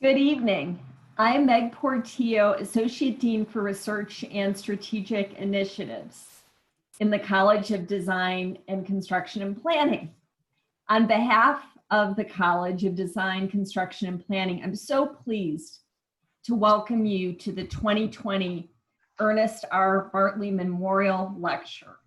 Good evening. I'm Meg Portillo, Associate Dean for Research and Strategic Initiatives in the College of Design and Construction and Planning. On behalf of the College of Design, Construction and Planning, I'm so pleased to welcome you to the 2020 Ernest R. Bartley Memorial Lecture.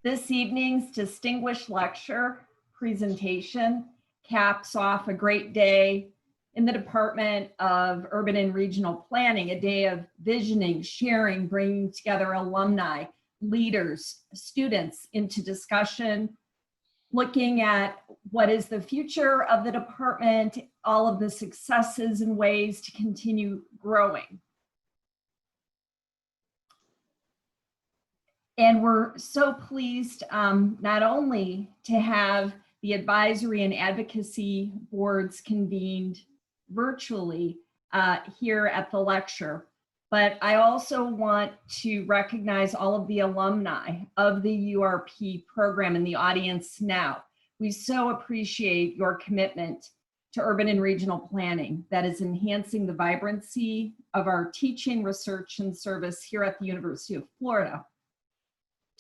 This evening's distinguished lecture presentation caps off a great day in the Department of Urban and Regional Planning, a day of visioning, sharing, bringing together alumni, leaders, students into discussion, looking at what is the future of the department, all of the successes and ways to continue growing. And we're so pleased not only to have the advisory and advocacy boards convened virtually here at the lecture, but I also want to recognize all of the alumni of the URP program in the audience now. We so appreciate your commitment to urban and regional planning that is enhancing the vibrancy of our teaching, research, and service here at the University of Florida.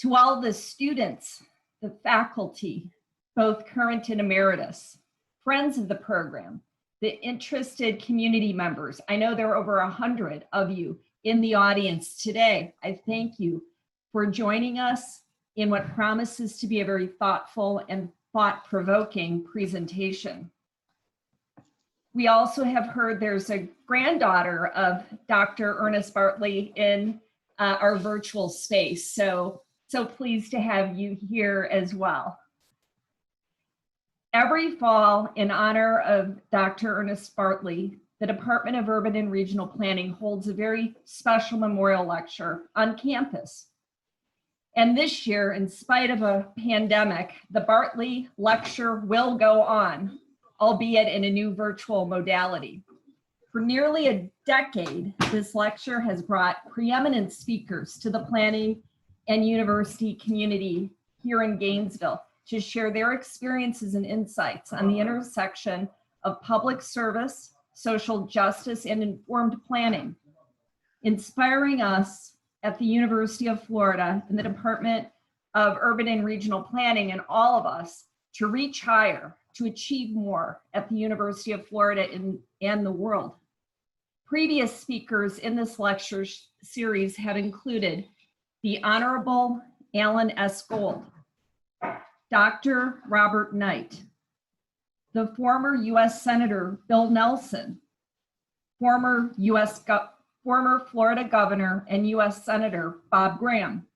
To all the students, the faculty, both current and emeritus, friends of the program, the interested community members. I know there are over 100 of you in the audience today. I thank you for joining us in what promises to be a very thoughtful and thought-provoking presentation. We also have heard there's a granddaughter of Dr. Ernest Bartley in our virtual space. So pleased to have you here as well. Every fall, in honor of Dr. Ernest Bartley, the Department of Urban and Regional Planning holds a very special memorial lecture on campus. And this year, in spite of a pandemic, the Bartley lecture will go on, albeit in a new virtual modality. For nearly a decade, this lecture has brought preeminent speakers to the planning and university community here in Gainesville to share their experiences and insights on the intersection of public service, social justice, and informed planning, inspiring us at the University of Florida and the Department of Urban and Regional Planning and all of us to reach higher, to achieve more at the University of Florida and the world. Previous speakers in this lecture series have included the Honorable Alan S. Gold, Dr. Robert Knight, the former U.S. Senator Bill Nelson, former Florida Governor and U.S. Senator Bob Graham,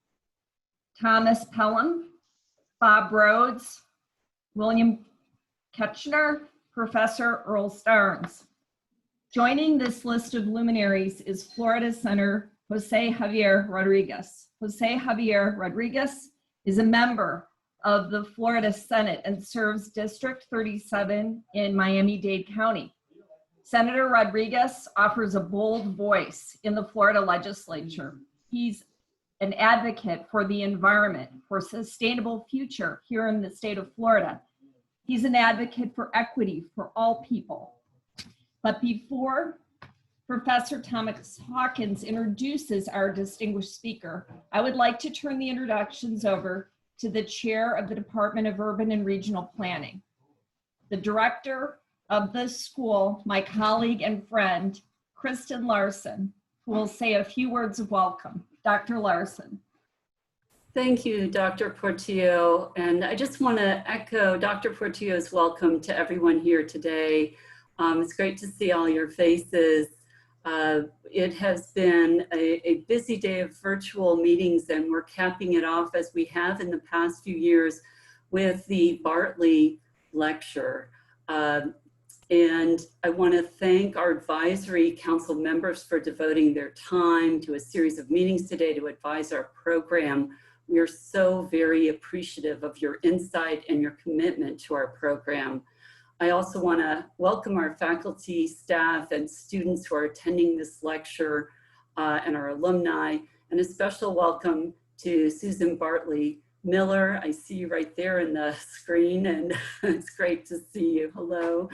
Thomas Pelham, Bob Rhodes, William Ketchner, Professor Earl Starnes. Joining this list of luminaries is Florida Senator José Javier Rodríguez. José Javier Rodríguez is a member of the Florida Senate and serves District 37 in Miami-Dade County. Senator Rodríguez offers a bold voice in the Florida legislature. He's an advocate for the environment, for a sustainable future here in the state of Florida. He's an advocate for equity for all people. But before Professor Thomas Hawkins introduces our distinguished speaker, I would like to turn the introductions over to the chair of the Department of Urban and Regional Planning, the director of the school, my colleague and friend, Kristen Larson, who will say a few words of welcome. Dr. Larson. Thank you, Dr. Portillo. And I just want to echo Dr. Portillo's welcome to everyone here today. It's great to see all your faces. It has been a busy day of virtual meetings, and we're capping it off as we have in the past few years with the Bartley lecture. And I want to thank our advisory council members for devoting their time to a series of meetings today to advise our program. We are so very appreciative of your insight and your commitment to our program. I also want to welcome our faculty, staff, and students who are attending this lecture and our alumni, and a special welcome to Susan Bartley, Miller, I see you right there in the screen, and it's great to see you. Hello.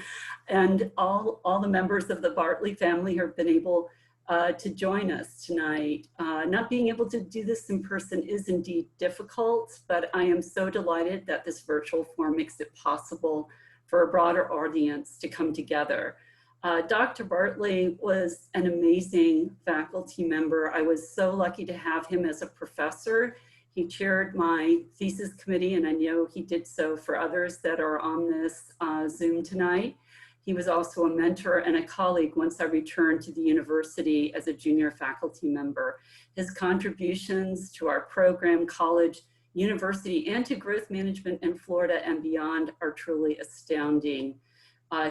And all the members of the Bartley family who have been able to join us tonight. Not being able to do this in person is indeed difficult, but I am so delighted that this virtual form makes it possible for a broader audience to come together. Dr. Bartley was an amazing faculty member. I was so lucky to have him as a professor. He chaired my thesis committee, and I know he did so for others that are on this Zoom tonight. He was also a mentor and a colleague once I returned to the university as a junior faculty member. His contributions to our program, college, university, and to growth management in Florida and beyond are truly astounding.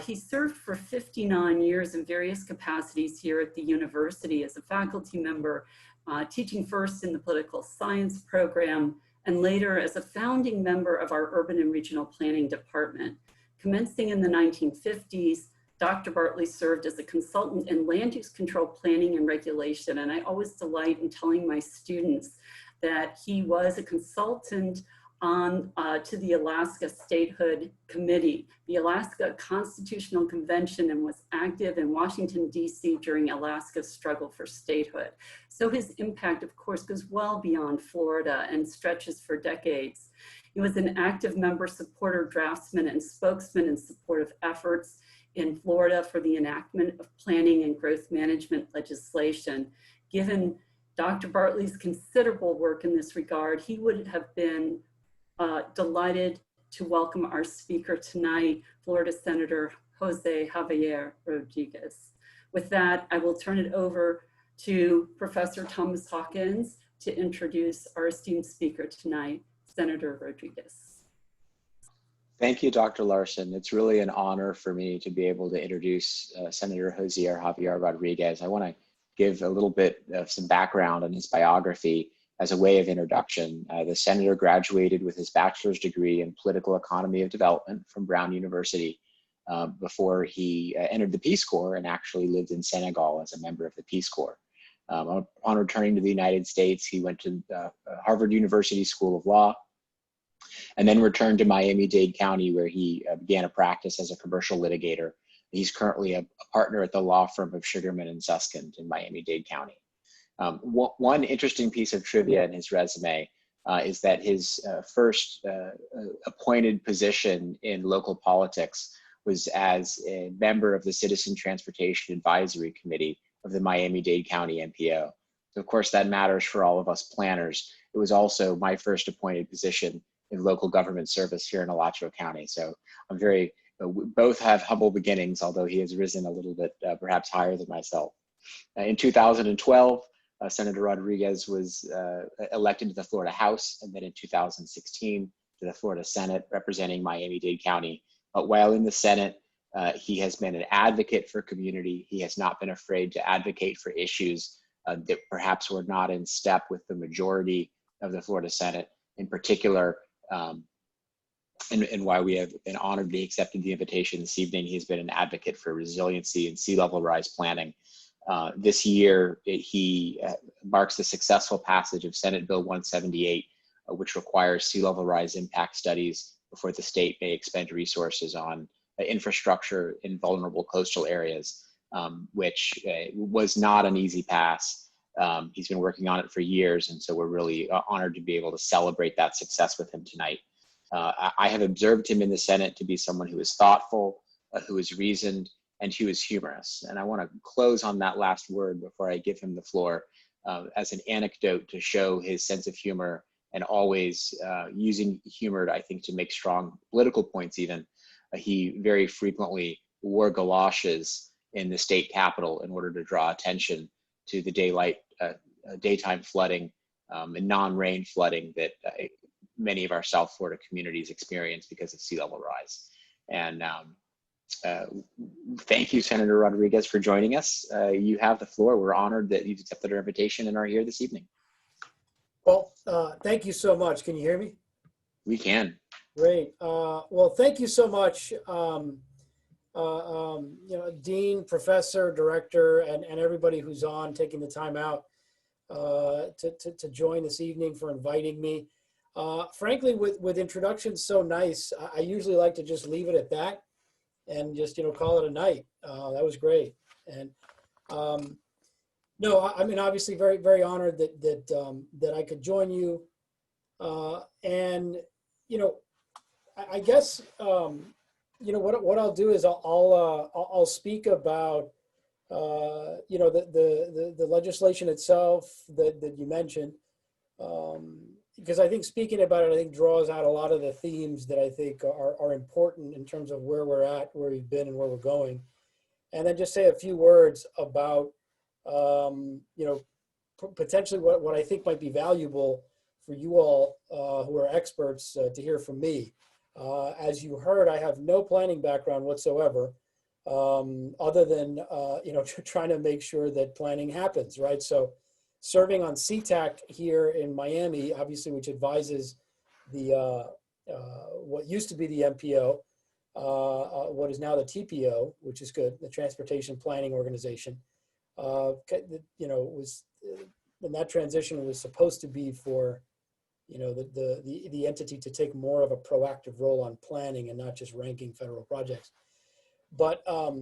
He served for 59 years in various capacities here at the university as a faculty member, teaching first in the political science program, and later as a founding member of our urban and regional planning department. Commencing in the 1950s, Dr. Bartley served as a consultant in land use control planning and regulation, and I always delight in telling my students that he was a consultant on to the Alaska Statehood Committee, the Alaska Constitutional Convention, and was active in Washington, D.C. during Alaska's struggle for statehood. So his impact, of course, goes well beyond Florida and stretches for decades. He was an active member, supporter, draftsman, and spokesman in support of efforts in Florida for the enactment of planning and growth management legislation. Given Dr. Bartley's considerable work in this regard, he would have been delighted to welcome our speaker tonight, Florida Senator José Javier Rodríguez. With that, I will turn it over to Professor Thomas Hawkins to introduce our esteemed speaker tonight, Senator Rodríguez. Thank you, Dr. Larson. It's really an honor for me to be able to introduce Senator José Javier Rodríguez. I want to give a little bit of some background on his biography as a way of introduction. The senator graduated with his bachelor's degree in political economy of development from Brown University before he entered the Peace Corps and actually lived in Senegal as a member of the Peace Corps. On returning to the United States, he went to Harvard University School of Law and then returned to Miami-Dade County, where he began a practice as a commercial litigator. He's currently a partner at the law firm of Sugarman and Suskind in Miami-Dade County. One interesting piece of trivia in his resume is that his first appointed position in local politics was as a member of the Citizen Transportation Advisory Committee of the Miami-Dade County MPO. So of course, that matters for all of us planners. It was also my first appointed position in local government service here in Alachua County. So I'm very, we both have humble beginnings, although he has risen a little bit perhaps higher than myself. In 2012, Senator Rodríguez was elected to the Florida House, and then in 2016 to the Florida Senate, representing Miami-Dade County. While in the Senate, he has been an advocate for community. He has not been afraid to advocate for issues that perhaps were not in step with the majority of the Florida Senate. In particular, and why we have been honored to be accepted the invitation this evening, he's been an advocate for resiliency and sea level rise planning. This year, he marks the successful passage of Senate Bill 178, which requires sea level rise impact studies before the state may expend resources on infrastructure in vulnerable coastal areas, which was not an easy pass. He's been working on it for years, and so we're really honored to be able to celebrate that success with him tonight. I have observed him in the Senate to be someone who is thoughtful, who is reasoned, and who is humorous. And I want to close on that last word before I give him the floor as an anecdote to show his sense of humor and always using humor, I think, to make strong political points even. He very frequently wore galoshes in the state capitol in order to draw attention to the daytime flooding and non-rain flooding that many of our South Florida communities experience because of sea level rise. And thank you, Senator Rodríguez, for joining us. You have the floor. We're honored that you've accepted our invitation and are here this evening. Well, thank you so much. Can you hear me? We can. Great. Well, thank you so much, Dean, Professor, Director, and everybody who's on, taking the time out to join this evening, for inviting me. Frankly, with introductions so nice, I usually like to just leave it at that and just, call it a night. That was great. And no, I mean, obviously very, very honored that I could join you. And, I guess, what I'll do is I'll speak about, the legislation itself that you mentioned. Because I think speaking about it, I think draws out a lot of the themes that I think are important in terms of where we're at, where we've been, and where we're going. And then just say a few words about, potentially what I think might be valuable for you all who are experts to hear from me. As you heard, I have no planning background whatsoever, other than, trying to make sure that planning happens, right? So serving on CTAC here in Miami, obviously, which advises the what used to be the MPO, what is now the TPO, which is good, the Transportation Planning Organization. Was and that transition was supposed to be for, the entity to take more of a proactive role on planning and not just ranking federal projects. But other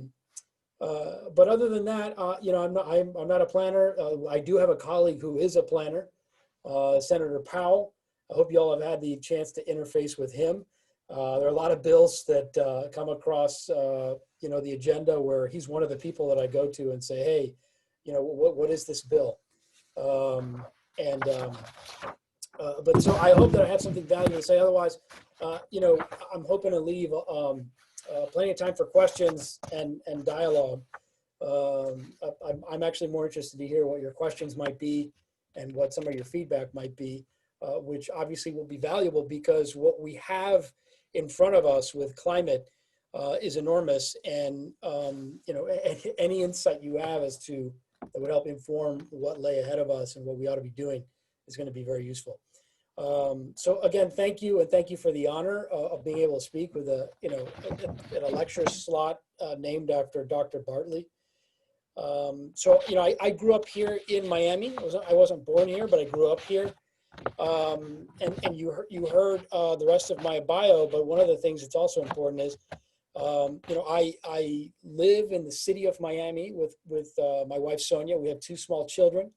than that, I'm not a planner. I do have a colleague who is a planner, Senator Powell. I hope you all have had the chance to interface with him. There are a lot of bills that come across, the agenda where he's one of the people that I go to and say, hey, what is this bill? But so I hope that I have something valuable to say. Otherwise, I'm hoping to leave plenty of time for questions and dialogue. I'm actually more interested to hear what your questions might be and what some of your feedback might be, which obviously will be valuable because what we have in front of us with climate is enormous. And, any insight you have as to that would help inform what lay ahead of us and what we ought to be doing is going to be very useful. So again, thank you, and thank you for the honor of being able to speak with a lecture slot named after Dr. Bartley. I grew up here in Miami. I wasn't born here, but I grew up here. And you heard the rest of my bio, but one of the things that's also important is, I live in the city of Miami with my wife, Sonia. We have 2 small children.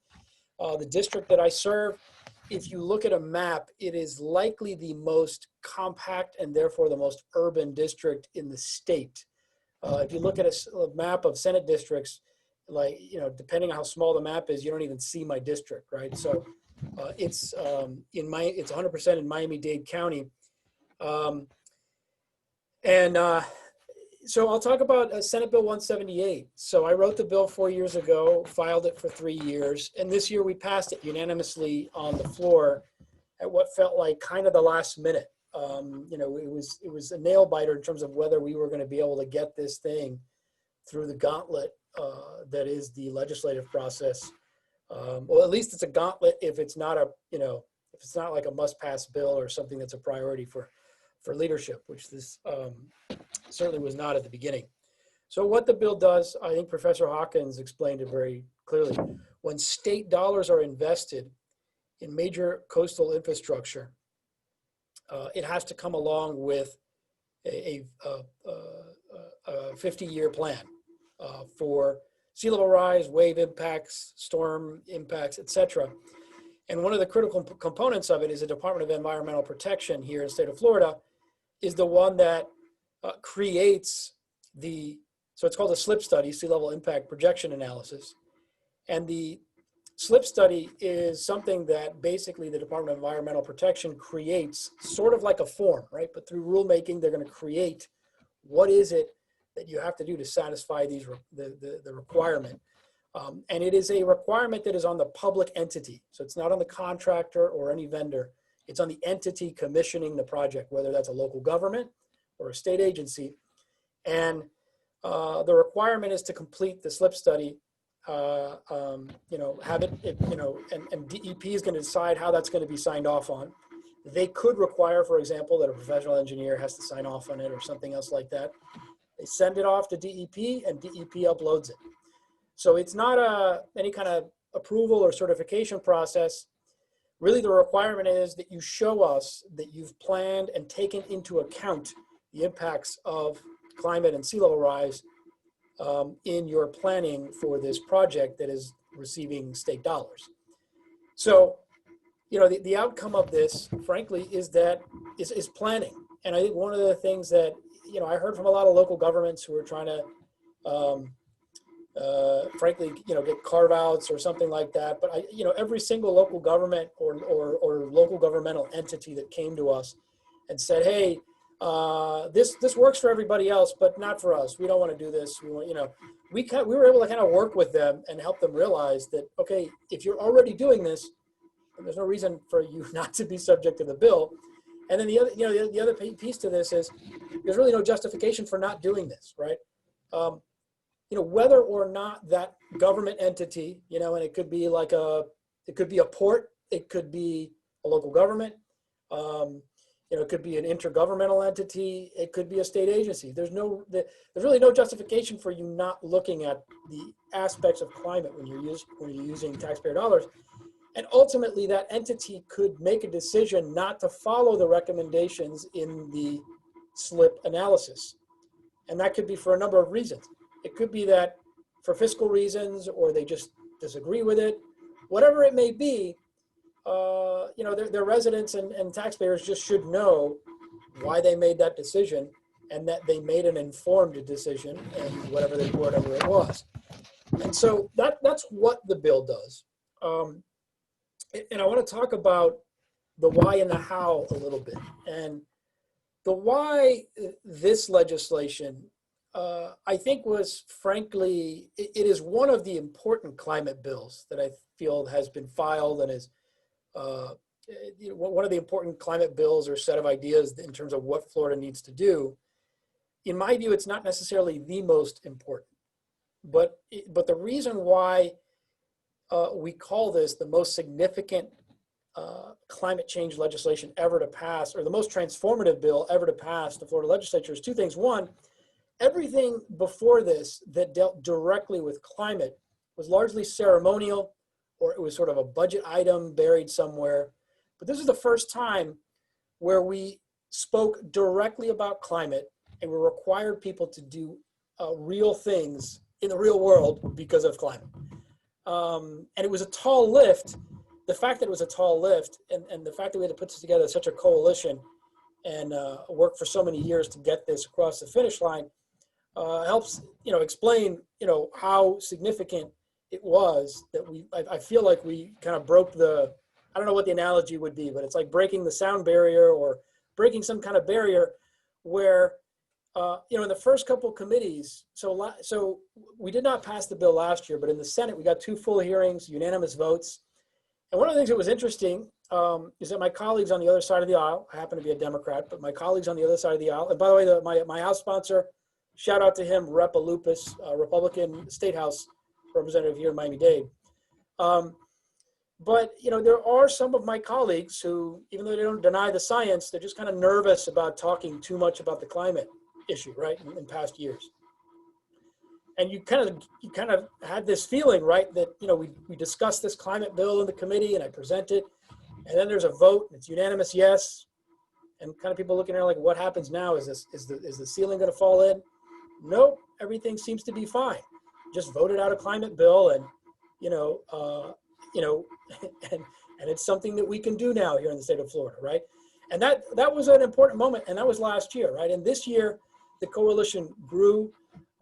The district that I serve, if you look at a map, it is likely the most compact and therefore the most urban district in the state. If you look at a map of Senate districts, depending on how small the map is, you don't even see my district, right? So it's 100% in Miami-Dade County. So I'll talk about Senate Bill 178. So I wrote the bill 4 years ago, filed it for 3 years, and this year we passed it unanimously on the floor at what felt like kind of the last minute. It was a nail biter in terms of whether we were going to be able to get this thing through the gauntlet that is the legislative process. Well, at least it's a gauntlet if it's not like a must-pass bill or something that's a priority for leadership, which this certainly was not at the beginning. So what the bill does, I think Professor Hawkins explained it very clearly. When state dollars are invested in major coastal infrastructure, it has to come along with a 50-year plan for sea level rise, wave impacts, storm impacts, etc. And one of the critical components of it is the Department of Environmental Protection here in the state of Florida is the one that creates so it's called a SLIP study, sea level impact projection analysis. And the SLIP study is something that basically the Department of Environmental Protection creates sort of like a form, right? But through rulemaking, they're going to create what is it that you have to do to satisfy the requirement. And it is a requirement that is on the public entity. So it's not on the contractor or any vendor. It's on the entity commissioning the project, whether that's a local government or a state agency. And the requirement is to complete the SLIP study, have it, and DEP is going to decide how that's going to be signed off on. They could require, for example, that a professional engineer has to sign off on it or something else like that. They send it off to DEP and DEP uploads it. So it's not any kind of approval or certification process. really the requirement is that you show us that you've planned and taken into account the impacts of climate and sea level rise in your planning for this project that is receiving state dollars. So, you know, the outcome of this, frankly, is planning. And I think one of the things that, you know, I heard from a lot of local governments who are trying to, frankly, you know, get carve outs or something like that. But you know, every single local government or local governmental entity that came to us and said, hey, this works for everybody else, but not for us. We don't want to do this. We want, you know, we were able to kind of work with them and help them realize that, okay, if you're already doing this, there's no reason for you not to be subject to the bill. And then the other, you know, the other piece to this is there's really no justification for not doing this, right? You know, whether or not that government entity, you know, and it could be like it could be a port, it could be a local government, you know, it could be an intergovernmental entity, it could be a state agency. There's really no justification for you not looking at the aspects of climate when you're using taxpayer dollars. And ultimately, that entity could make a decision not to follow the recommendations in the SLIP analysis. And that could be for a number of reasons. It could be that for fiscal reasons, or they just disagree with it. Whatever it may be, you know, their residents and taxpayers just should know why they made that decision and that they made an informed decision and whatever it was. And so that's what the bill does. And I want to talk about the why and the how a little bit. And the why this legislation, I think was, frankly, it is one of the important climate bills that I feel has been filed and is you know, one of the important climate bills or set of ideas in terms of what Florida needs to do. In my view, it's not necessarily the most important, but the reason why we call this the most significant climate change legislation ever to pass, or the most transformative bill ever to pass the Florida legislature, is two things. One, everything before this that dealt directly with climate was largely ceremonial, or it was sort of a budget item buried somewhere. But this is the first time where we spoke directly about climate and we required people to do real things in the real world because of climate. And it was a tall lift. The fact that it was a tall lift and the fact that we had to put together such a coalition and work for so many years to get this across the finish line helps, you know, explain, you know, how significant it was that I feel like we kind of broke I don't know what the analogy would be, but it's like breaking the sound barrier or breaking some kind of barrier where, you know, in the first couple of committees, so we did not pass the bill last year, but in the Senate, we got 2 full hearings, unanimous votes. And one of the things that was interesting is that my colleagues on the other side of the aisle, I happen to be a Democrat, but my colleagues on the other side of the aisle, and by the way, my House sponsor, shout out to him, Rep. Lupus, Republican State House representative here in Miami-Dade. But, you know, there are some of my colleagues who, even though they don't deny the science, they're just kind of nervous about talking too much about the climate issue, right, in past years. And you kind of had this feeling, right, that, you know, we discussed this climate bill in the committee and I present it, and then there's a vote, and it's unanimous yes, and kind of people looking at it like, what happens now? Is the ceiling going to fall in? Nope, everything seems to be fine. Just voted out a climate bill, and and it's something that we can do now here in the state of Florida, right? And that was an important moment, and that was last year, right? And this year, the coalition grew.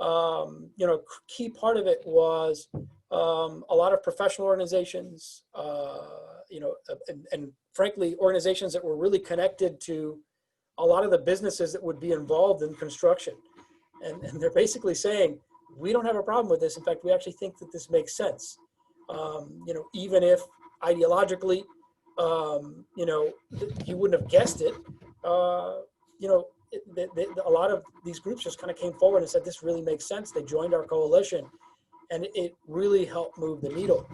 You know, key part of it was a lot of professional organizations, you know, and frankly, organizations that were really connected to a lot of the businesses that would be involved in construction. And they're basically saying, we don't have a problem with this. In fact, we actually think that this makes sense. You know, even if ideologically, you know, you wouldn't have guessed it, you know, a lot of these groups just kind of came forward and said, this really makes sense. They joined our coalition, and it really helped move the needle.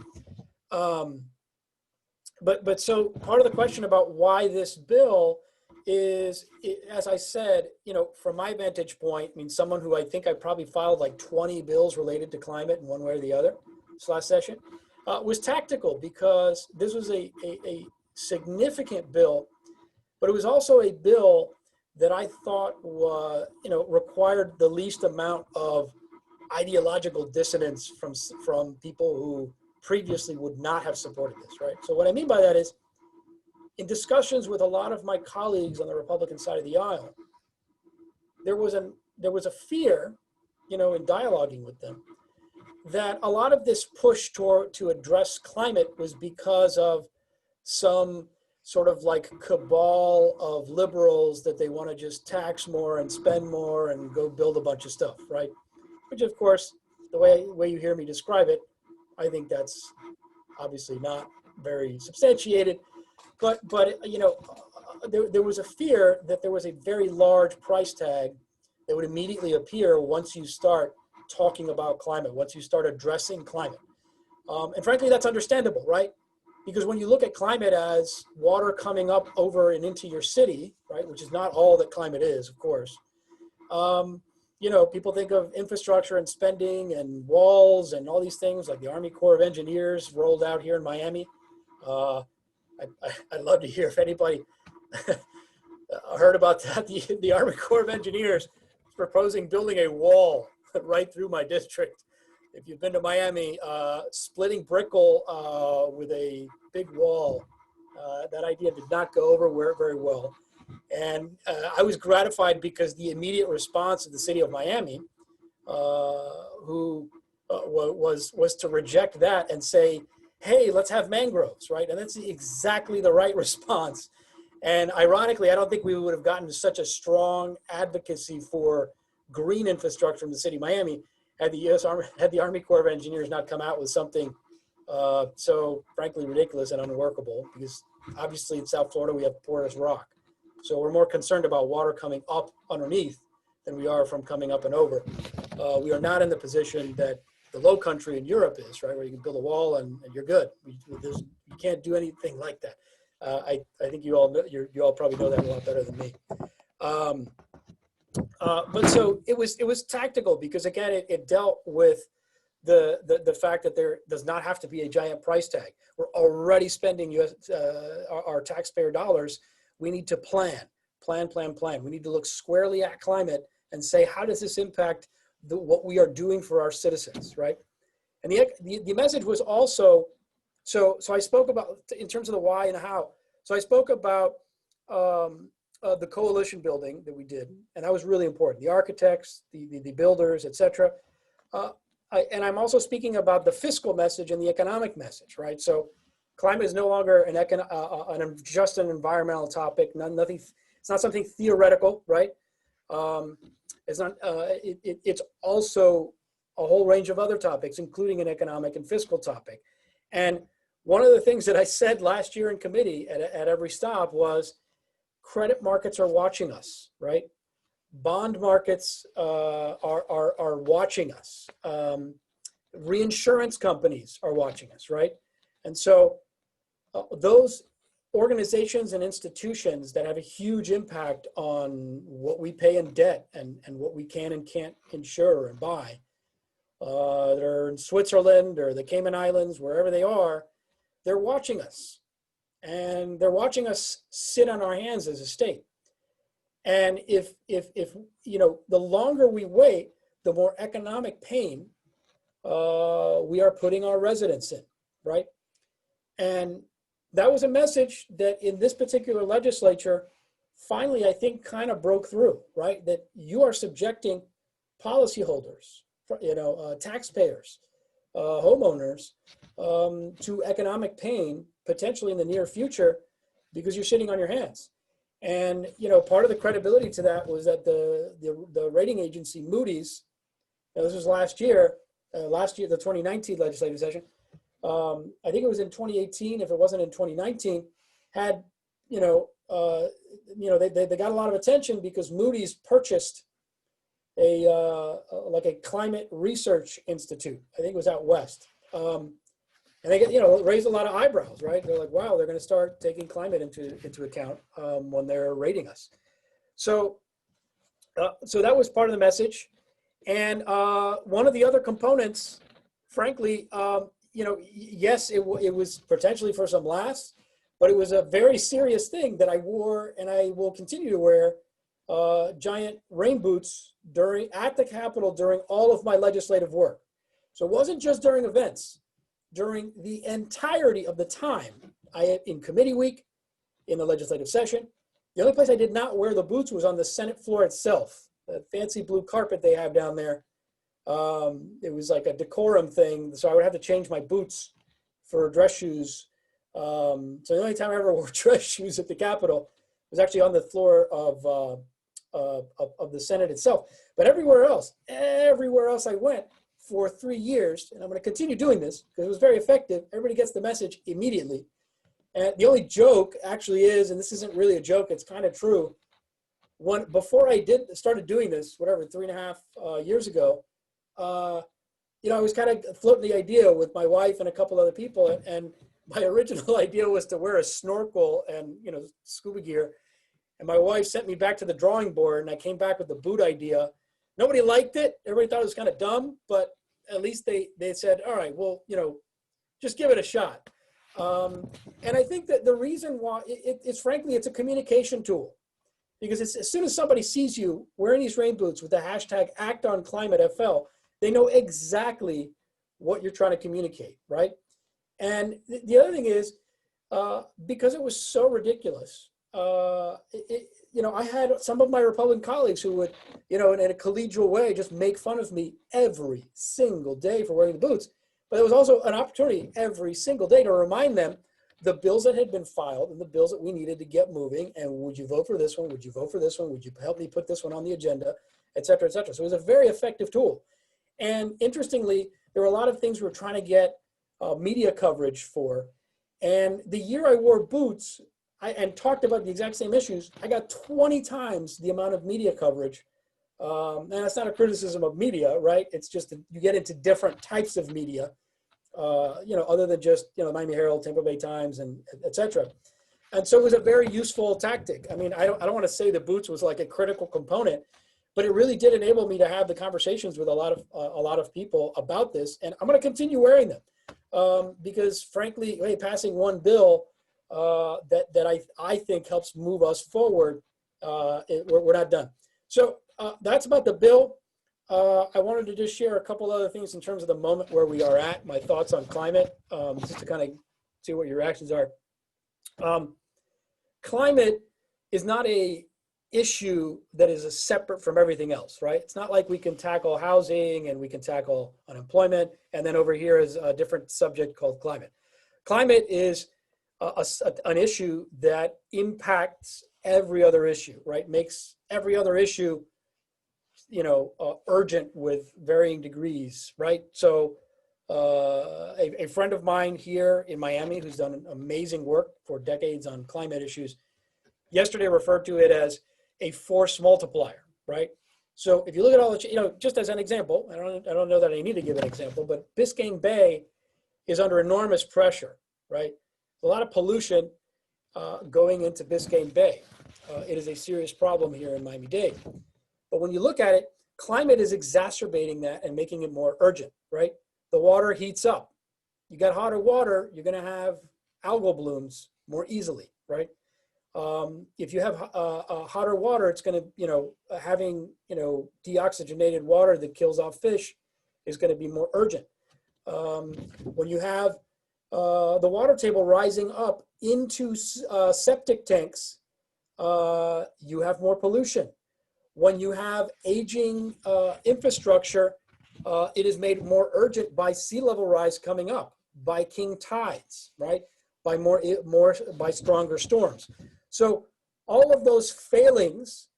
But so part of the question about why this bill is, as I said, you know, from my vantage point, I mean, someone who I think I probably filed like 20 bills related to climate in one way or the other this last session, was tactical, because this was a significant bill, but it was also a bill that I thought required the least amount of ideological dissonance from people who previously would not have supported this, right? So what I mean by that is, in discussions with a lot of my colleagues on the Republican side of the aisle, there was a fear, in dialoguing with them, that a lot of this push to address climate was because of some sort of like cabal of liberals that they want to just tax more and spend more and go build a bunch of stuff, right? Which, of course, the way you hear me describe it, I think that's obviously not very substantiated. But there was a fear that there was a very large price tag that would immediately appear once you start talking about climate, once you start addressing climate. And frankly, that's understandable, right? Because when you look at climate as water coming up over and into your city, right, which is not all that climate is, of course, people think of infrastructure and spending and walls and all these things like the Army Corps of Engineers rolled out here in Miami. I'd love to hear if anybody heard about that. The Army Corps of Engineers is proposing building a wall right through my district. If you've been to Miami, splitting Brickell with a big wall, that idea did not go over very well. And I was gratified because the immediate response of the city of Miami, who was to reject that and say, hey, let's have mangroves, right? And that's exactly the right response. And ironically, I don't think we would have gotten to such a strong advocacy for green infrastructure in the city of Miami had the Army Corps of Engineers not come out with something so frankly ridiculous and unworkable, because obviously in South Florida we have porous rock. So we're more concerned about water coming up underneath than we are from coming up and over. We are not in the position that the low country in Europe is, right, where you can build a wall and you're good. You can't do anything like that. I think you all know, you all probably know that a lot better than me. But so it was tactical because again it dealt with the fact that there does not have to be a giant price tag. We're already spending our taxpayer dollars. We need to plan. We need to look squarely at climate and say, how does this impact what we are doing for our citizens, right? And the message was also, so I spoke about, in terms of the why and how, so I spoke about the coalition building that we did, and that was really important. The architects, the builders, et cetera. And I'm also speaking about the fiscal message and the economic message, right? So climate is no longer just an environmental topic. Nothing. It's not something theoretical, right? It's not. It's also a whole range of other topics, including an economic and fiscal topic. And one of the things that I said last year in committee at every stop was, credit markets are watching us, right? Bond markets are watching us. Reinsurance companies are watching us, right? And so those organizations and institutions that have a huge impact on what we pay in debt and what we can and can't insure and buy, they're in Switzerland or the Cayman Islands, wherever they are, they're watching us. And they're watching us sit on our hands as a state. And if the longer we wait, the more economic pain we are putting our residents in, right? And that was a message that in this particular legislature, finally, I think kind of broke through, right? That you are subjecting policyholders, taxpayers, homeowners to economic pain, potentially in the near future, because you're sitting on your hands. And part of the credibility to that was that the rating agency Moody's, this was last year, the 2019 legislative session, I think it was in 2018, if it wasn't in 2019, had they got a lot of attention because Moody's purchased a climate research institute. I think it was out west. And they get, raised a lot of eyebrows, right? They're like, wow, they're going to start taking climate into account when they're rating us. So that was part of the message. And one of the other components, frankly, yes, it was potentially for some laughs, but it was a very serious thing that I wore, and I will continue to wear giant rain boots at the Capitol during all of my legislative work. So it wasn't just during events. During the entirety of the time, in committee week, in the legislative session, the only place I did not wear the boots was on the Senate floor itself, the fancy blue carpet they have down there. It was like a decorum thing, so I would have to change my boots for dress shoes. So the only time I ever wore dress shoes at the Capitol was actually on the floor of the Senate itself. But everywhere else I went for 3 years, and I'm going to continue doing this because it was very effective. Everybody gets the message immediately. And the only joke actually is, and this isn't really a joke, it's kind of true. Before I started doing this, 3.5 years ago, I was kind of floating the idea with my wife and a couple other people, and my original idea was to wear a snorkel and scuba gear. And my wife sent me back to the drawing board, and I came back with the boot idea. Nobody liked it. Everybody thought it was kind of dumb, but at least they said, all right, well, just give it a shot. And I think that the reason why it's a communication tool, because as soon as somebody sees you wearing these rain boots with the hashtag #ActOnClimateFL, they know exactly what you're trying to communicate, right? And the other thing is, because it was so ridiculous, I had some of my Republican colleagues who would, in a collegial way, just make fun of me every single day for wearing the boots. But there was also an opportunity every single day to remind them the bills that had been filed and the bills that we needed to get moving. And would you vote for this one? Would you vote for this one? Would you help me put this one on the agenda, et cetera, et cetera. So it was a very effective tool. And interestingly, there were a lot of things we were trying to get media coverage for. And the year I wore boots and talked about the exact same issues, I got 20 times the amount of media coverage. And that's not a criticism of media, right? It's just that you get into different types of media, other than just, Miami Herald, Tampa Bay Times, and et cetera. And so it was a very useful tactic. I mean, I don't want to say the boots was like a critical component, but it really did enable me to have the conversations with a lot of people about this. And I'm going to continue wearing them because, frankly, passing one bill that I think helps move us forward, we're not done. So that's about the bill. I wanted to just share a couple other things in terms of the moment where we are at, my thoughts on climate, just to kind of see what your reactions are. Climate is not a issue that is separate from everything else, right? It's not like we can tackle housing and we can tackle unemployment, and then over here is a different subject called climate. Climate is an issue that impacts every other issue, right? Makes every other issue, urgent with varying degrees, right? So a friend of mine here in Miami who's done amazing work for decades on climate issues yesterday referred to it as a force multiplier, right? So if you look at all the, just as an example, I don't know that I need to give an example, but Biscayne Bay is under enormous pressure, right? A lot of pollution going into Biscayne Bay. It is a serious problem here in Miami-Dade. But when you look at it, climate is exacerbating that and making it more urgent, right? The water heats up. You got hotter water, you're going to have algal blooms more easily, right? If you have hotter water, it's going to, having, deoxygenated water that kills off fish is going to be more urgent. When you have the water table rising up into septic tanks, you have more pollution. When you have aging infrastructure, it is made more urgent by sea level rise coming up, by king tides, right? By by stronger storms. So all of those failings,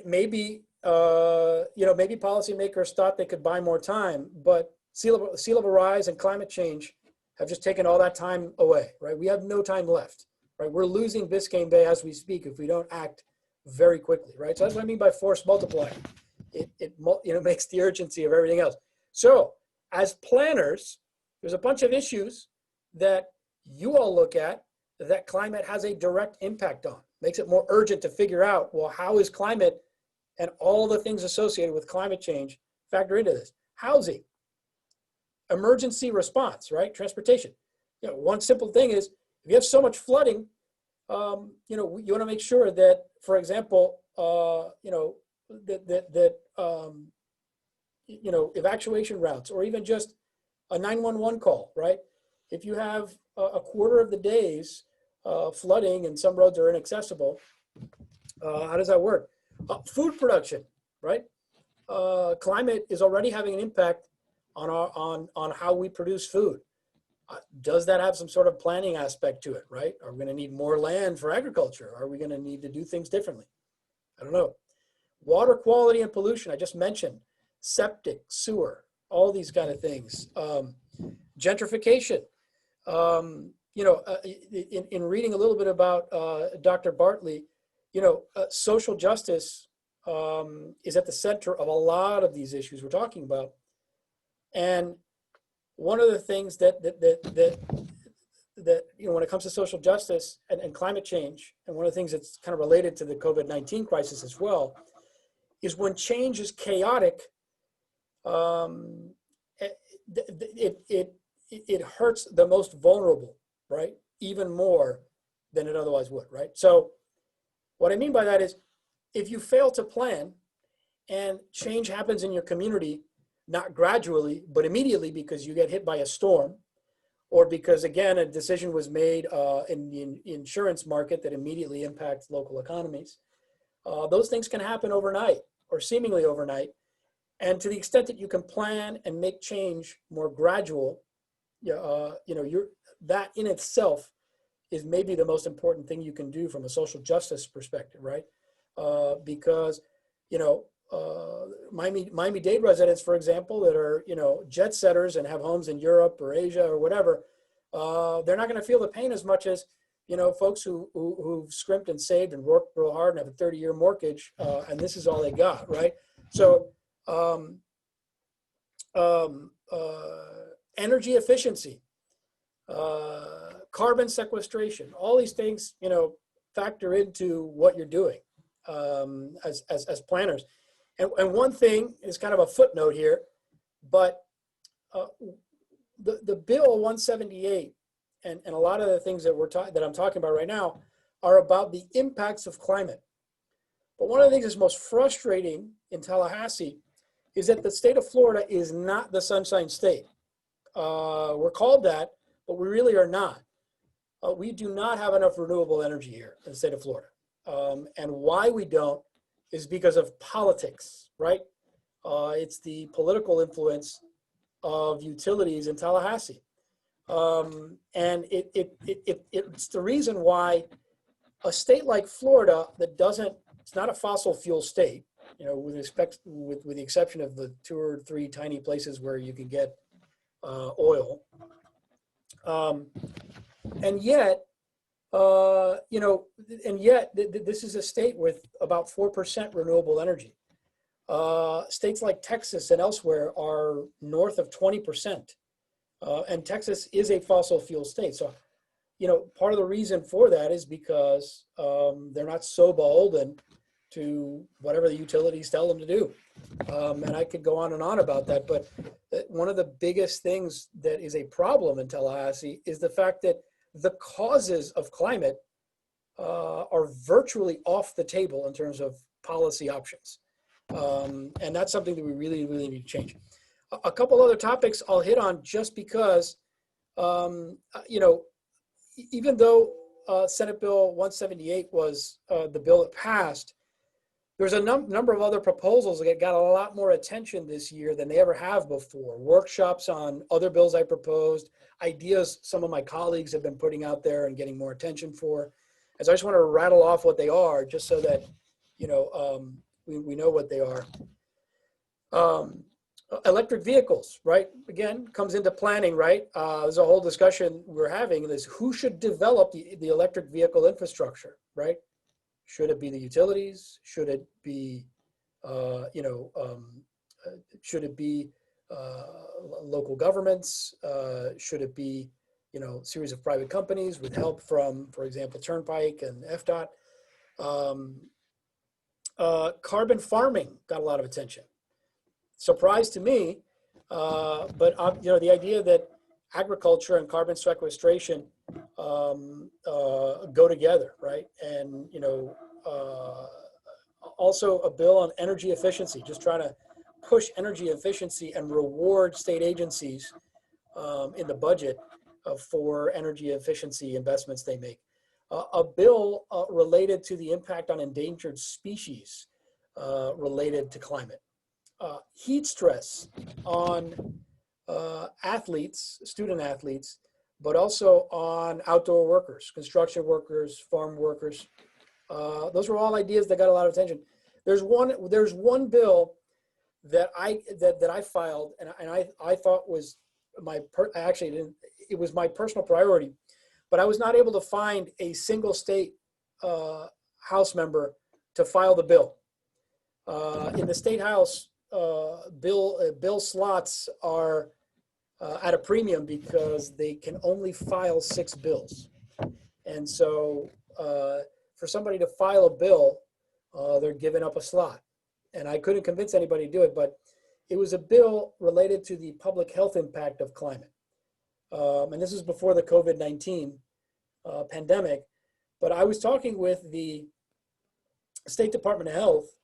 maybe policymakers thought they could buy more time, but sea level rise and climate change have just taken all that time away, right? We have no time left, right? We're losing Biscayne Bay as we speak if we don't act very quickly, right? So that's what I mean by force multiplier. It makes the urgency of everything else. So as planners, there's a bunch of issues that you all look at that climate has a direct impact on. Makes it more urgent to figure out, well, how is climate and all the things associated with climate change factor into this? Housing, emergency response, right? Transportation. one simple thing is if you have so much flooding, you want to make sure that, for example, evacuation routes, or even just a 911 call, right? If you have a quarter of the days flooding and some roads are inaccessible, how does that work? Food production, right? Climate is already having an impact on how we produce food. Does that have some sort of planning aspect to it, right? Are we going to need more land for agriculture? Are we going to need to do things differently? I don't know. Water quality and pollution, I just mentioned. Septic, sewer, all these kind of things. Gentrification. In reading a little bit about Dr. Bartley, social justice is at the center of a lot of these issues we're talking about. And one of the things that when it comes to social justice and climate change, and one of the things that's kind of related to the COVID-19 crisis as well, is when change is chaotic, it hurts the most vulnerable, right? Even more than it otherwise would, right? So what I mean by that is, if you fail to plan and change happens in your community, not gradually, but immediately because you get hit by a storm, or because, again, a decision was made in the insurance market that immediately impacts local economies, those things can happen overnight or seemingly overnight. And to the extent that you can plan and make change more gradual, that in itself is maybe the most important thing you can do from a social justice perspective, right? Because, Miami-Dade residents, for example, that are, jet setters and have homes in Europe or Asia or whatever, they're not going to feel the pain as much as, folks who've scrimped and saved and worked real hard and have a 30-year mortgage, and this is all they got, right? So energy efficiency, carbon sequestration, all these things, factor into what you're doing as planners. And one thing is kind of a footnote here, but the Bill 178 and a lot of the things that that I'm talking about right now are about the impacts of climate. But one of the things that's most frustrating in Tallahassee is that the state of Florida is not the Sunshine State. We're called that, but we really are not. We do not have enough renewable energy here in the state of Florida. And why we don't is because of politics, right? It's the political influence of utilities in Tallahassee. And it's the reason why a state like Florida that it's not a fossil fuel state, with the exception of the 2 or 3 tiny places where you can get oil. And yet, this is a state with about 4% renewable energy. States like Texas and elsewhere are north of 20%. And Texas is a fossil fuel state. So, part of the reason for that is because they're not so beholden to whatever the utilities tell them to do. And I could go on and on about that, but one of the biggest things that is a problem in Tallahassee is the fact that the causes of climate are virtually off the table in terms of policy options. And that's something that we really, really need to change. A couple other topics I'll hit on just because, even though Senate Bill 178 was the bill that passed, there's a number of other proposals that got a lot more attention this year than they ever have before. Workshops on other bills I proposed, ideas some of my colleagues have been putting out there and getting more attention for. And so I just want to rattle off what they are, just so that we know what they are. Electric vehicles, right? Again, comes into planning, right? There's a whole discussion we're having is who should develop the electric vehicle infrastructure, right? Should it be the utilities? Should it be, local governments? Should it be, a series of private companies with help from, for example, Turnpike and FDOT? Carbon farming got a lot of attention. Surprise to me, but the idea that agriculture and carbon sequestration go together, right? And, you know, also a bill on energy efficiency, just trying to push energy efficiency and reward state agencies in the budget for energy efficiency investments they make. A bill related to the impact on endangered species related to climate. Heat stress on athletes, student athletes, but also on outdoor workers, construction workers, farm workers. Those were all ideas that got a lot of attention. There's one bill that I filed, and I thought was it was my personal priority, but I was not able to find a single state House member to file the bill. In the state House, bill slots are at a premium because they can only file 6 bills. And so for somebody to file a bill, they're giving up a slot. And I couldn't convince anybody to do it, but it was a bill related to the public health impact of climate. And this is before the COVID-19 pandemic. But I was talking with the State Department of Health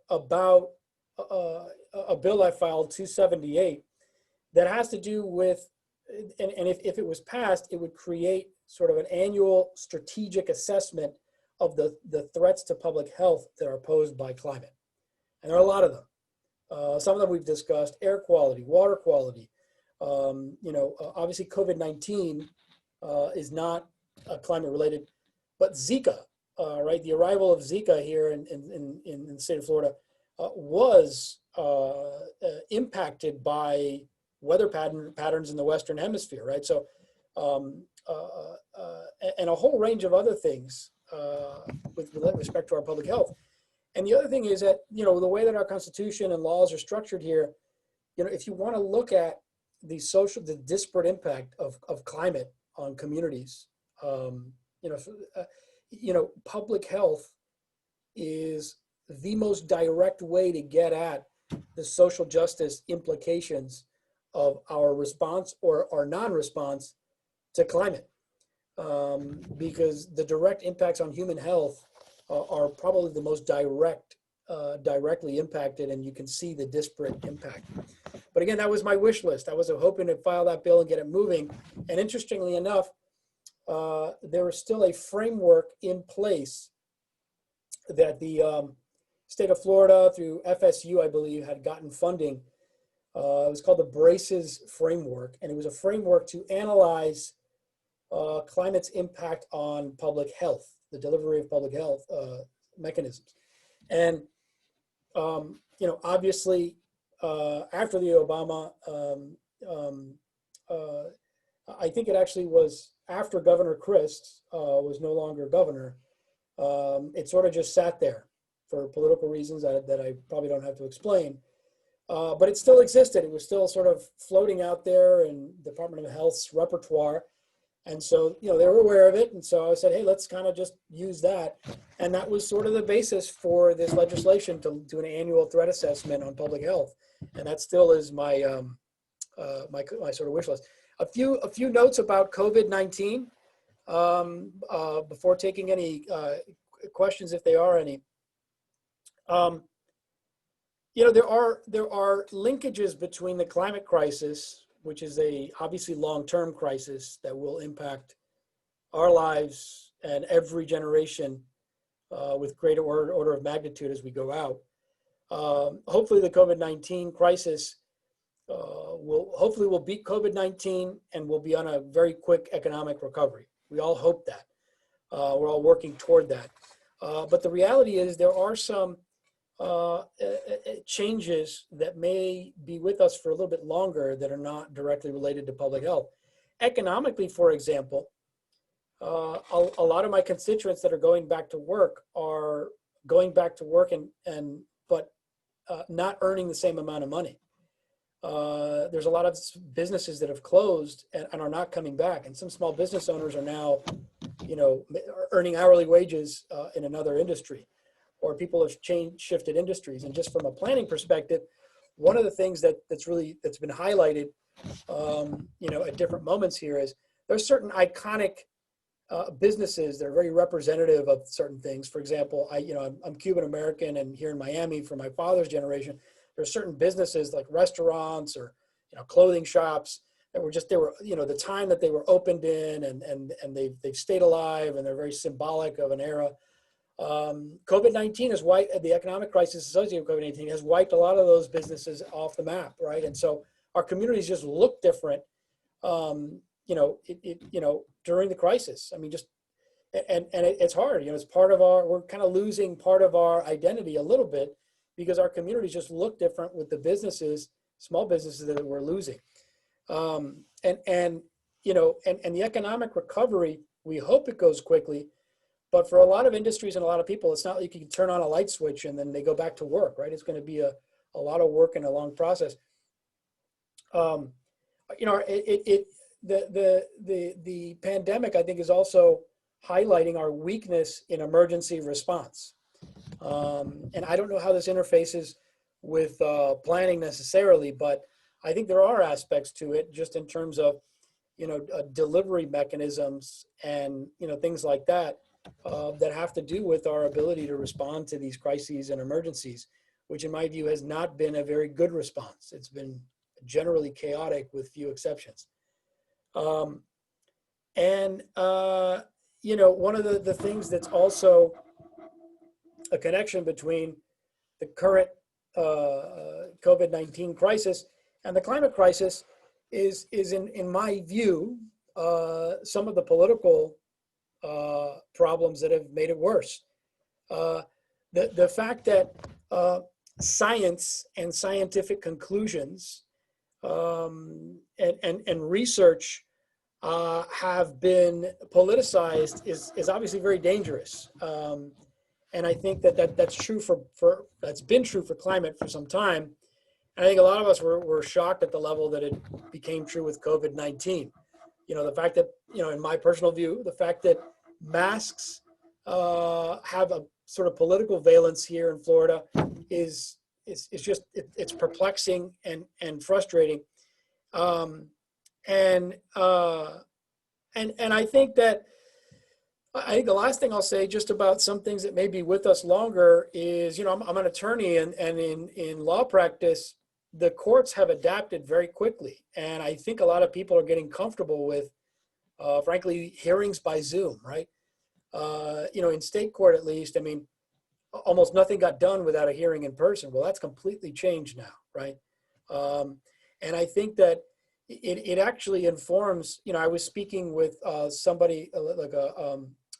about a bill I filed, 278, that has to do with, and if it was passed, it would create sort of an annual strategic assessment of the threats to public health that are posed by climate. And there are a lot of them. Some of them we've discussed: air quality, water quality. You know, obviously COVID-19 is not climate related, but Zika, right? The arrival of Zika here in the state of Florida was impacted by weather patterns in the Western Hemisphere, right? So, and a whole range of other things with respect to our public health. And the other thing is that, you know, the way that our Constitution and laws are structured here, you know, if you want to look at the disparate impact of climate on communities, public health is the most direct way to get at the social justice implications of our response or our non-response to climate, because the direct impacts on human health are probably the most directly impacted, and you can see the disparate impact. But again, that was my wish list. I was hoping to file that bill and get it moving. And interestingly enough, there is still a framework in place that the state of Florida through FSU, I believe, had gotten funding. It was called the Braces Framework, and it was a framework to analyze climate's impact on public health, the delivery of public health mechanisms. And, you know, obviously, after the Obama, I think it actually was after Governor Christ was no longer governor, it sort of just sat there for political reasons that I probably don't have to explain. But it still existed. It was still sort of floating out there in Department of Health's repertoire. And so, you know, they were aware of it. And so I said, hey, let's kind of just use that. And that was sort of the basis for this legislation to do an annual threat assessment on public health. And that still is my my sort of wish list. A few notes about COVID-19 before taking any questions, if there are any. You know, there are linkages between the climate crisis, which is obviously long-term crisis that will impact our lives and every generation with greater order of magnitude as we go out. Hopefully the COVID-19 crisis will beat COVID-19 and will be on a very quick economic recovery. We all hope that. We're all working toward that. But the reality is there are some changes that may be with us for a little bit longer that are not directly related to public health. Economically, for example, a lot of my constituents that are going back to work are going back to work but not earning the same amount of money. There's a lot of businesses that have closed and are not coming back, and some small business owners are now, you know, earning hourly wages in another industry, or people have shifted industries. And just from a planning perspective, one of the things that's been highlighted at different moments here is there's certain iconic businesses that are very representative of certain things. For example, I'm Cuban American, and here in Miami, for my father's generation, there are certain businesses like restaurants or clothing shops that were the time that they were opened in, and they've stayed alive, and they're very symbolic of an era. COVID-19 has wiped, the economic crisis associated with COVID-19 has wiped a lot of those businesses off the map, right? And so our communities just look different, during the crisis. I mean, it's hard, it's part of we're kind of losing part of our identity a little bit because our communities just look different with the businesses, small businesses that we're losing. And the economic recovery, we hope it goes quickly. But for a lot of industries and a lot of people, it's not like you can turn on a light switch and then they go back to work, right? It's going to be a lot of work and a long process. The pandemic, I think, is also highlighting our weakness in emergency response. And I don't know how this interfaces with planning necessarily, but I think there are aspects to it just in terms of, delivery mechanisms and, things like that. That have to do with our ability to respond to these crises and emergencies, which in my view has not been a very good response. It's been generally chaotic with few exceptions. One of the things that's also a connection between the current COVID-19 crisis and the climate crisis is in my view, some of the political problems that have made it worse. The fact that science and scientific conclusions and research have been politicized is obviously very dangerous. And I think that's true that's been true for climate for some time. And I think a lot of us were shocked at the level that it became true with COVID-19. The fact that, in my personal view, the fact that masks have a sort of political valence here in Florida is just, it's perplexing and frustrating. And I think the last thing I'll say just about some things that may be with us longer is, I'm an attorney, and in law practice, the courts have adapted very quickly. And I think a lot of people are getting comfortable with, frankly, hearings by Zoom, right? In state court, at least, I mean, almost nothing got done without a hearing in person. Well, that's completely changed now, right? And I think that it actually informs, I was speaking with somebody,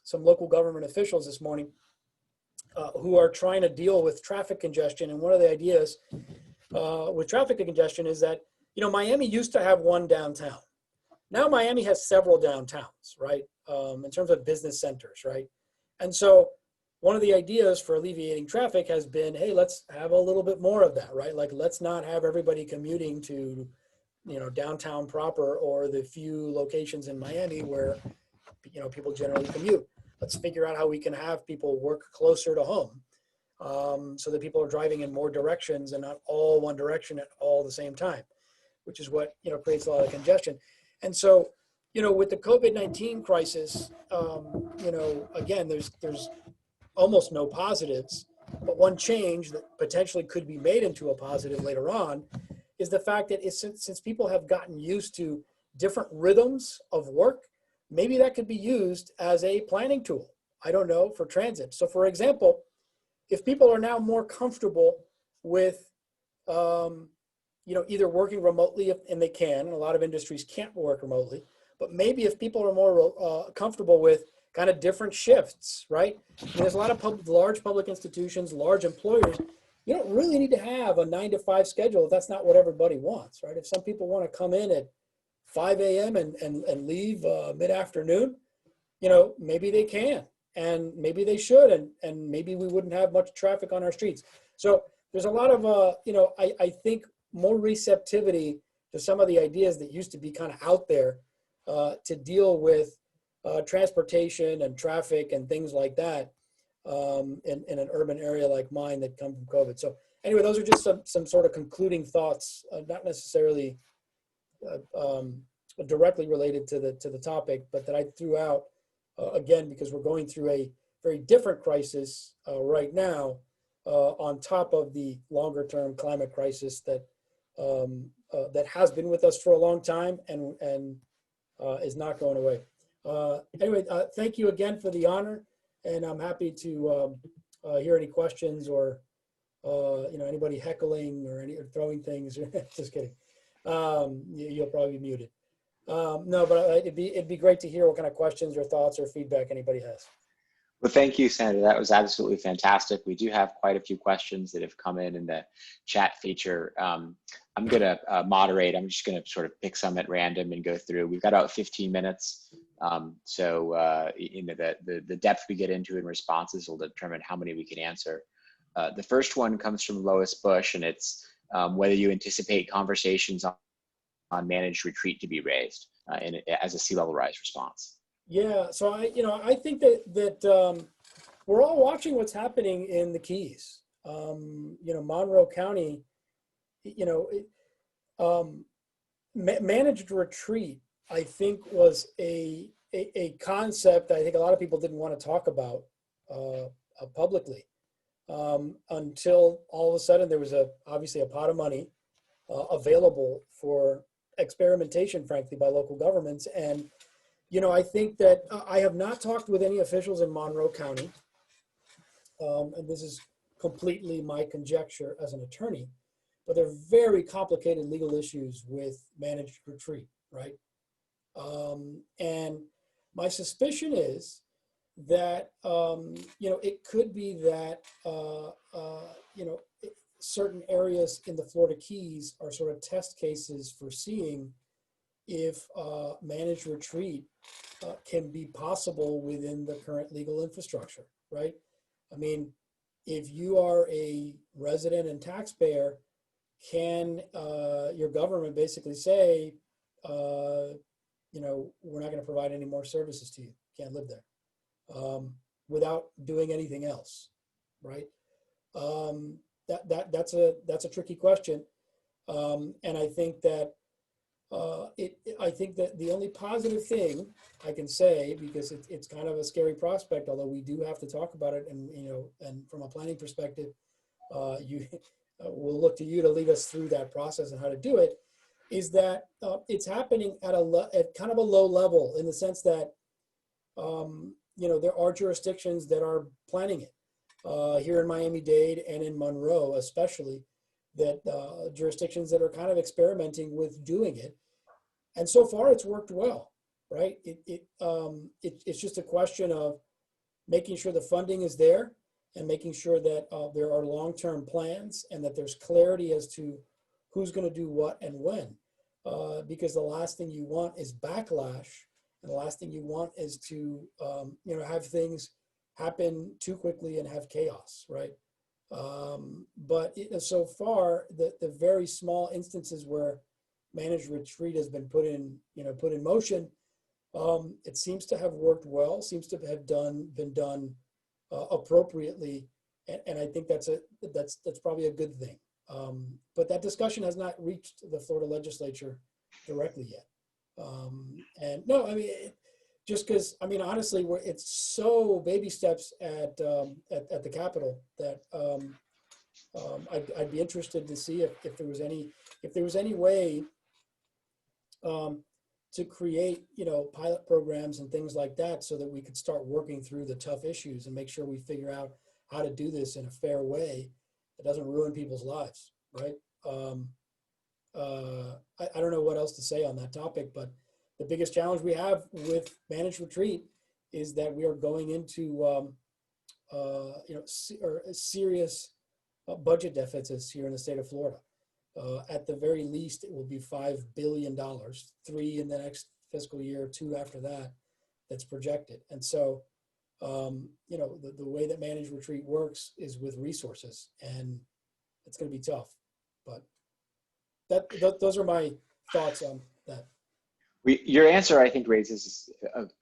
some local government officials this morning who are trying to deal with traffic congestion. And one of the ideas with traffic congestion is that, Miami used to have one downtown. Now Miami has several downtowns, right? In terms of business centers, right? And so one of the ideas for alleviating traffic has been, hey, let's have a little bit more of that, right? Like, let's not have everybody commuting to, downtown proper or the few locations in Miami where, people generally commute. Let's figure out how we can have people work closer to home so that people are driving in more directions and not all one direction at all the same time, which is what, creates a lot of congestion. And so, with the COVID-19 crisis, again, there's almost no positives, but one change that potentially could be made into a positive later on is the fact that since people have gotten used to different rhythms of work, maybe that could be used as a planning tool. I don't know, for transit. So for example, if people are now more comfortable with, either working remotely, and they can, and a lot of industries can't work remotely, but maybe if people are more comfortable with kind of different shifts, right? There's a lot of large public institutions, large employers. You don't really need to have a 9-to-5 schedule if that's not what everybody wants, right? If some people want to come in at 5 a.m. and leave mid-afternoon, maybe they can, and maybe they should, and maybe we wouldn't have much traffic on our streets. So there's a lot of, I think, more receptivity to some of the ideas that used to be kind of out there to deal with transportation and traffic and things like that in an urban area like mine that come from COVID. So anyway, those are just some sort of concluding thoughts, not necessarily directly related to the topic, but that I threw out again because we're going through a very different crisis right now, on top of the longer term climate crisis that that has been with us for a long time and is not going away. Anyway, thank you again for the honor, and I'm happy to hear any questions or anybody heckling or throwing things. Just kidding. You'll probably be muted. No, but it'd be great to hear what kind of questions or thoughts or feedback anybody has. Well, thank you, Senator. That was absolutely fantastic. We do have quite a few questions that have come in the chat feature. I'm going to moderate. I'm just going to sort of pick some at random and go through. We've got about 15 minutes. The depth we get into in responses will determine how many we can answer. The first one comes from Lois Bush, and it's whether you anticipate conversations on managed retreat to be raised as a sea level rise response. Yeah, so I think that we're all watching what's happening in the Keys. Monroe County, managed retreat, I think, was a concept I think a lot of people didn't want to talk about publicly until all of a sudden there was obviously a pot of money available for experimentation, frankly, by local governments. And I think that I have not talked with any officials in Monroe County, and this is completely my conjecture as an attorney, but they're very complicated legal issues with managed retreat, right? And my suspicion is that, it could be that, certain areas in the Florida Keys are sort of test cases for seeing if managed retreat can be possible within the current legal infrastructure, right? I mean, if you are a resident and taxpayer, can your government basically say, we're not going to provide any more services to you, can't live there, without doing anything else, right? That's a tricky question, and I think that I think that the only positive thing I can say, because it's kind of a scary prospect, although we do have to talk about it, and and from a planning perspective, we'll look to you to lead us through that process and how to do it, is that it's happening at kind of a low level, in the sense that there are jurisdictions that are planning it here in Miami-Dade and in Monroe, especially, that jurisdictions that are kind of experimenting with doing it, and so far it's worked well, right? It's just a question of making sure the funding is there and making sure that there are long-term plans and that there's clarity as to who's going to do what and when, because the last thing you want is backlash, and the last thing you want is to have things happen too quickly and have chaos, right? But so far, the very small instances where managed retreat has been put in motion, it seems to have worked well, seems to have been done appropriately, and I think that's probably a good thing. But that discussion has not reached the Florida legislature directly yet. And no, I mean, just because, I mean, honestly, it's so baby steps at the Capitol that I'd be interested to see if there was any way to create pilot programs and things like that, so that we could start working through the tough issues and make sure we figure out how to do this in a fair way that doesn't ruin people's lives, right? I don't know what else to say on that topic, but the biggest challenge we have with managed retreat is that we are going into serious budget deficits here in the state of Florida. At the very least, it will be $5 billion, 3 in the next fiscal year, 2 after that, that's projected. And so, the way that managed retreat works is with resources, and it's going to be tough. But those are my thoughts on that. Your answer, I think, raises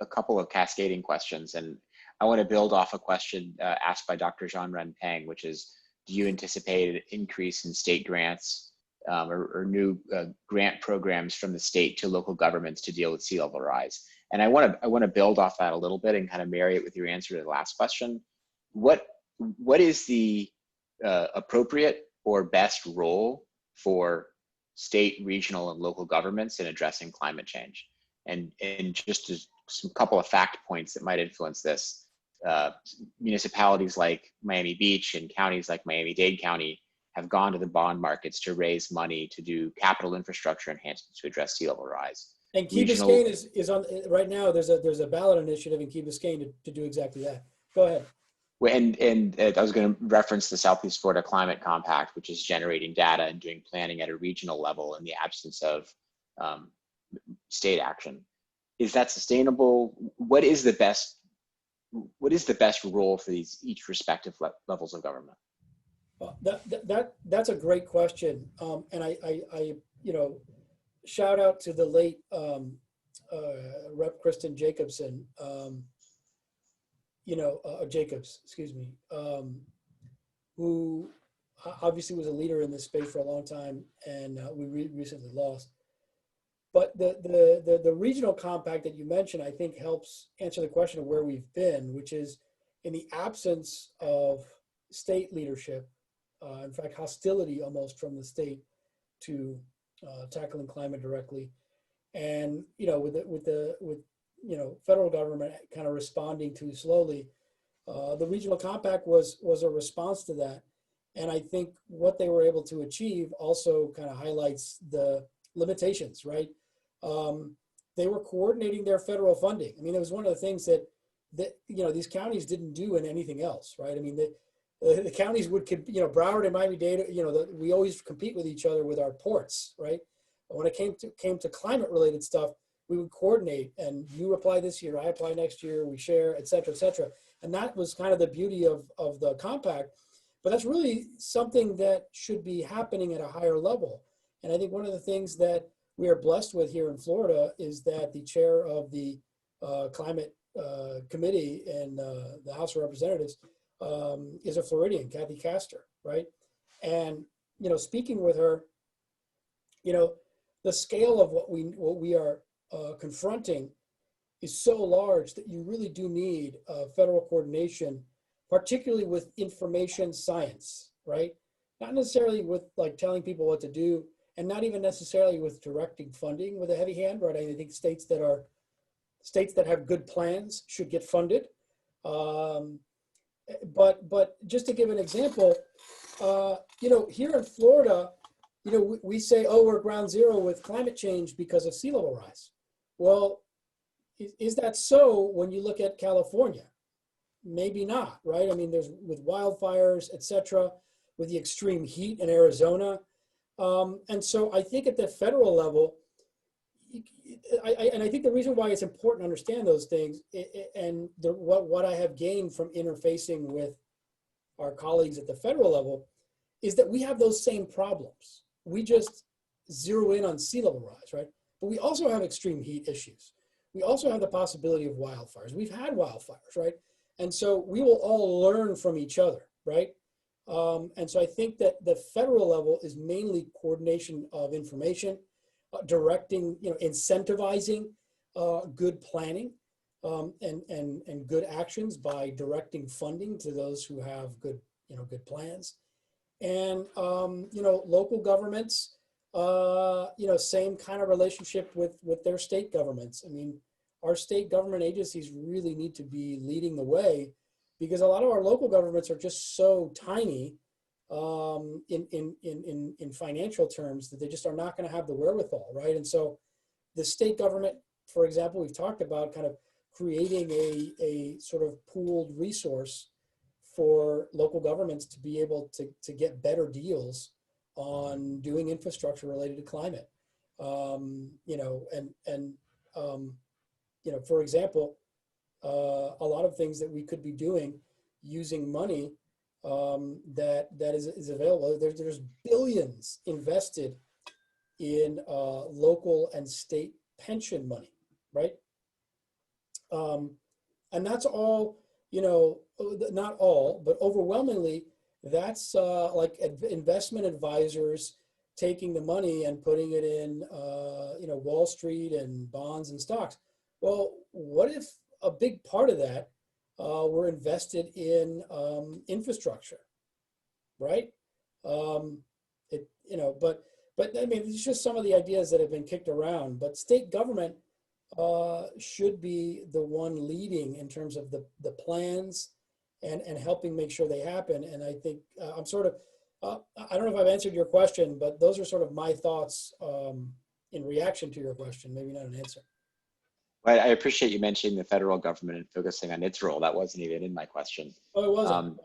a couple of cascading questions, and I want to build off a question asked by Dr. Jean Ren Peng, which is, do you anticipate an increase in state grants or new grant programs from the state to local governments to deal with sea level rise. And I want to build off that a little bit and kind of marry it with your answer to the last question. What is the appropriate or best role for state, regional, and local governments in addressing climate change? And just some couple of fact points that might influence this. Municipalities like Miami Beach and counties like Miami-Dade County have gone to the bond markets to raise money to do capital infrastructure enhancements to address sea level rise. And Key Biscayne is on right now. There's a ballot initiative in Key Biscayne to do exactly that. Go ahead. And I was going to reference the Southeast Florida Climate Compact, which is generating data and doing planning at a regional level in the absence of state action. Is that sustainable? What is the best role for each respective levels of government? That's a great question, and I shout out to the late Rep. Kristen Jacobson, Jacobs, excuse me, who obviously was a leader in this space for a long time, and we recently lost. But the regional compact that you mentioned, I think, helps answer the question of where we've been, which is in the absence of state leadership, in fact, hostility almost from the state to tackling climate directly, and with federal government kind of responding too slowly, the regional compact was a response to that. And I think what they were able to achieve also kind of highlights the limitations, right? They were coordinating their federal funding. I mean, it was one of the things that these counties didn't do in anything else, right? I mean, the counties Broward and Miami-Dade, we always compete with each other with our ports, right? But when it came to climate related stuff, we would coordinate, and you apply this year, I apply next year, we share, et cetera, et cetera. And that was kind of the beauty of the compact. But that's really something that should be happening at a higher level. And I think one of the things that we are blessed with here in Florida is that the chair of the climate committee in the House of Representatives is a Floridian, Kathy Castor, right? And speaking with her, the scale of what we are confronting is so large that you really do need federal coordination, particularly with information science, right? Not necessarily with like telling people what to do, and not even necessarily with directing funding with a heavy hand, right? I think states that have good plans should get funded. But just to give an example, here in Florida, we say, oh, we're ground zero with climate change because of sea level rise. Well, is that so when you look at California? Maybe not, right? I mean, there's with wildfires, et cetera, with the extreme heat in Arizona. And so I think at the federal level, I think the reason why it's important to understand those things and what I have gained from interfacing with our colleagues at the federal level is that we have those same problems. We just zero in on sea level rise, right? But we also have extreme heat issues. We also have the possibility of wildfires. We've had wildfires, right? And so we will all learn from each other, right? And so I think that the federal level is mainly coordination of information, directing, incentivizing good planning and good actions by directing funding to those who have good plans. And, local governments, same kind of relationship with their state governments. I mean, our state government agencies really need to be leading the way because a lot of our local governments are just so tiny in financial terms that they just are not going to have the wherewithal, right? And so the state government, for example, we've talked about kind of creating a sort of pooled resource for local governments to be able to get better deals on doing infrastructure related to climate. For example, a lot of things that we could be doing using money that is available. There's billions invested in local and state pension money, right? And that's all, not all, but overwhelmingly, that's like investment advisors taking the money and putting it in, Wall Street and bonds and stocks. Well, what if a big part of that were invested in infrastructure, right? But I mean, it's just some of the ideas that have been kicked around. But state government should be the one leading in terms of the plans and helping make sure they happen. And I think I'm sort of, I don't know if I've answered your question, but those are sort of my thoughts in reaction to your question, maybe not an answer. Well, I appreciate you mentioning the federal government and focusing on its role. That wasn't even in my question. Oh, it wasn't.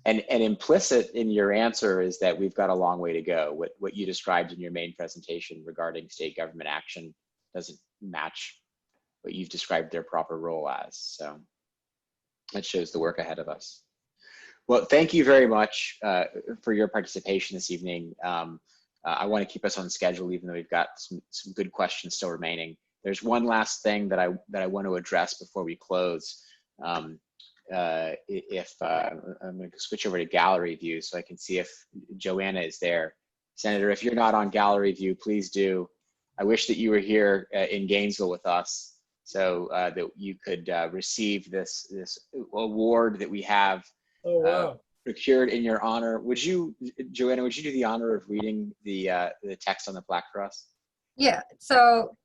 And implicit in your answer is that we've got a long way to go. What you described in your main presentation regarding state government action doesn't match what you've described their proper role as. So that shows the work ahead of us. Well, thank you very much for your participation this evening. I want to keep us on schedule, even though we've got some good questions still remaining. There's one last thing that I want to address before we close. I'm going to switch over to gallery view so I can see if Joanna is there. Senator, if you're not on gallery view, please do. I wish that you were here in Gainesville with us so that you could receive this award that we have procured in your honor. Would you, Joanna, would you do the honor of reading the text on the plaque for us? Yeah, so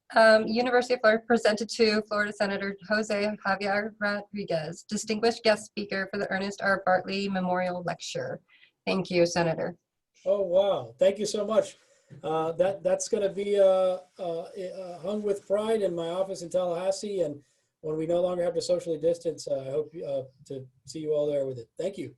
University of Florida presented to Florida Senator José Javier Rodríguez, distinguished guest speaker for the Ernest R. Bartley Memorial Lecture. Thank you, Senator. Oh, wow. Thank you so much. That's going to be hung with pride in my office in Tallahassee. And when we no longer have to socially distance, I hope to see you all there with it. Thank you.